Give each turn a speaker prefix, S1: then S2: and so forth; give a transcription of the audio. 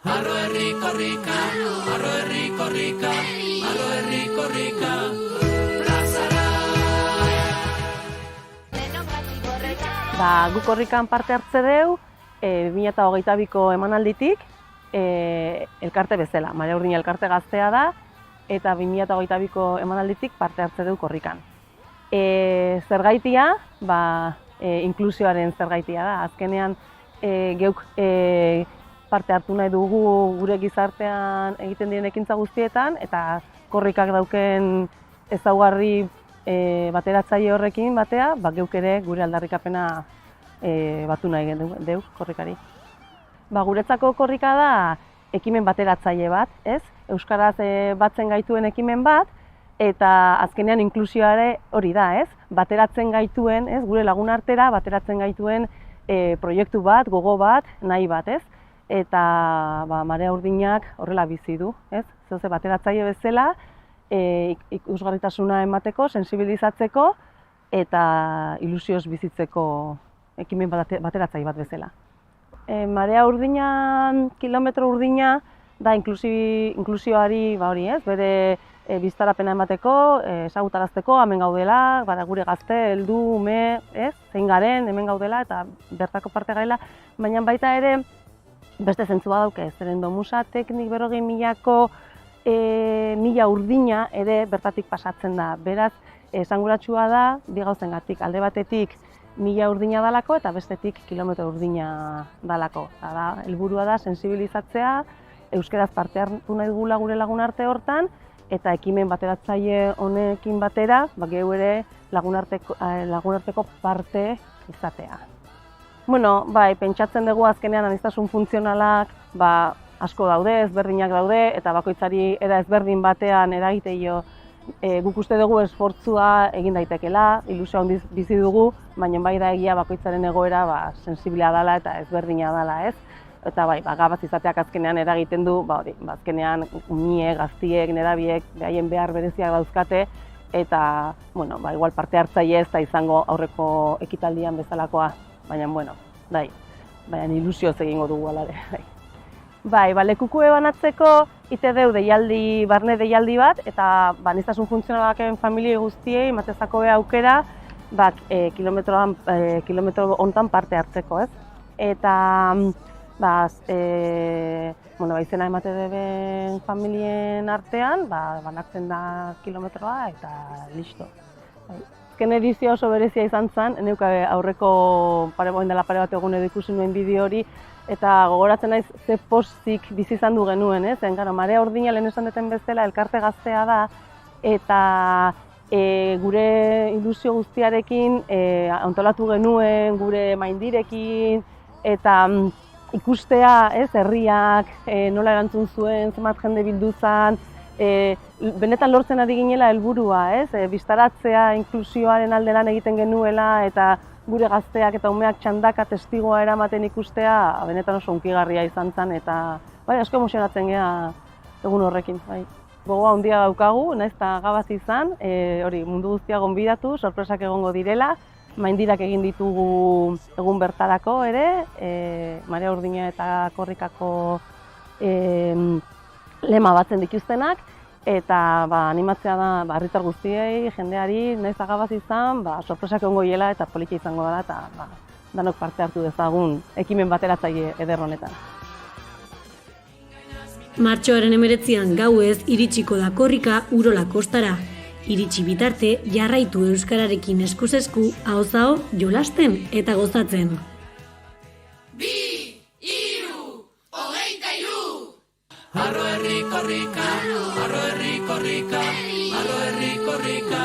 S1: Arro herri korrika, arro herri korrika, arro herri korrika, plazara.
S2: Gu korrikan parte hartze deu, 2022ko emanalditik, elkarte bezala. Marea Urdina elkarte gaztea da, eta 2022ko emanalditik parte hartze deu korrikan. Zergaitia, inklusioaren zergaitia da. Azkenean, geuk parte hartu nahi dugu gure gizartean egiten diren ekintza guztietan, eta korrikak dauken ezaugarri bateratzaile horrekin batea, geuk ere gure aldarrikapena batu nahi deu korrikari. Guretzako korrika da ekimen bateratzaile bat, ez? Euskaraz batzen gaituen ekimen bat, eta azkenean inklusioare hori da, ez? Bateratzen gaituen, ez? Gure lagun artera bateratzen gaituen proiektu bat, gogo bat, nahi bat, ez? Eta Marea Urdinak horrela bizi du, ez? Zeuze bateratzaile bezala, ikusgarritasuna emateko, sensibilizatzeko eta ilusioz bizitzeko ekimen bateratzaile bat bezala. Marea Urdinan, kilometro urdina da inklusioari hori, ez? Bere biztarapena emateko, ezagutarazteko, hemen gaudela, gure gazte, heldu, ume, ez? Zein garen, hemen gaudela eta bertako parte garela, baina baita ere beste zentzu badauke, zeren Domusa Teknik 40.000ko mila urdina ere bertatik pasatzen da. Beraz, esanguratsua da bi gauzengatik, alde batetik 1000 urdina dalako eta bestetik kilometro urdina dalako. Helburua da sensibilizatzea, euskaraz parte hartu nahi dugula gure lagun arte hortan, eta ekimen bateratzaile honekin batera, geu ere lagunarteko parte izatea. Pentsatzen dugu azkenean aniztasun funtzionalak asko daude, ezberdinak daude, eta bakoitzari era ezberdin batean eragiteio guk uste dugu esfortzua egin daitekela, ilusio handiz bizi dugu, baina bai da egia bakoitzaren egoera sensiblea dela eta ezberdina dela, ez? Eta gabaz izateak azkenean eragiten du, azkenean umiek, gaztiek, nerabiek, behaien behar bereziak dauzkate, eta, igual parte hartzaile ez da izango aurreko ekitaldian bezalakoa, baina, ilusioz egingo dugu alare. Lekukue banatzeko ite deu barne deialdi bat, eta aniztasun funtzionalaken familie guztiei matezako aukera kilometro hontan parte hartzeko, ez? Eta izena emate deben familien artean, banatzen da kilometroa eta listo. Azken edizio oso berezia izan zen, neuka aurreko dela pare bat egun edo ikusi nuen bideo hori, eta gogoratzen naiz ze postik bizi izan du genuen, ez? Marea Urdina lehen esan duten bezala elkarte gaztea da, eta gure ilusio guztiarekin antolatu genuen, gure maindirekin, eta ikustea, herriak nola erantzun zuen, zenbat jende bildu zen, benetan lortzen ari ginela helburua, biztaratzea, inklusioaren alde lan egiten genuela, eta gure gazteak eta umeak txandaka testigoa eramaten ikustea, benetan oso hunkigarria izan zen, eta asko emozionatzen gea egun horrekin. Gogoa handia daukagu, nahiz eta gabaz izan, mundu guztia gonbidatu, sorpresak egongo direla, maindirak egin ditugu egun bertarako ere, Marea Urdina eta korrikako lema batzen dituztenak, eta animatzea da herritar guztiei, jendeari, nahiz eta gabaz izan, sorpresak egongo direla eta polita izango dela, eta danok parte hartu dezagun ekimen bateratzaile eder honetan.
S3: Martxoaren 19an gauez iritsiko da korrika Urola kostara. Iritsi bitarte jarraitu euskararekin eskuz esku, ahoz aho jolasten eta gozatzen.
S1: 2, 3, 23. Arro herri korrika, arro herri korrika, arro herri korrika.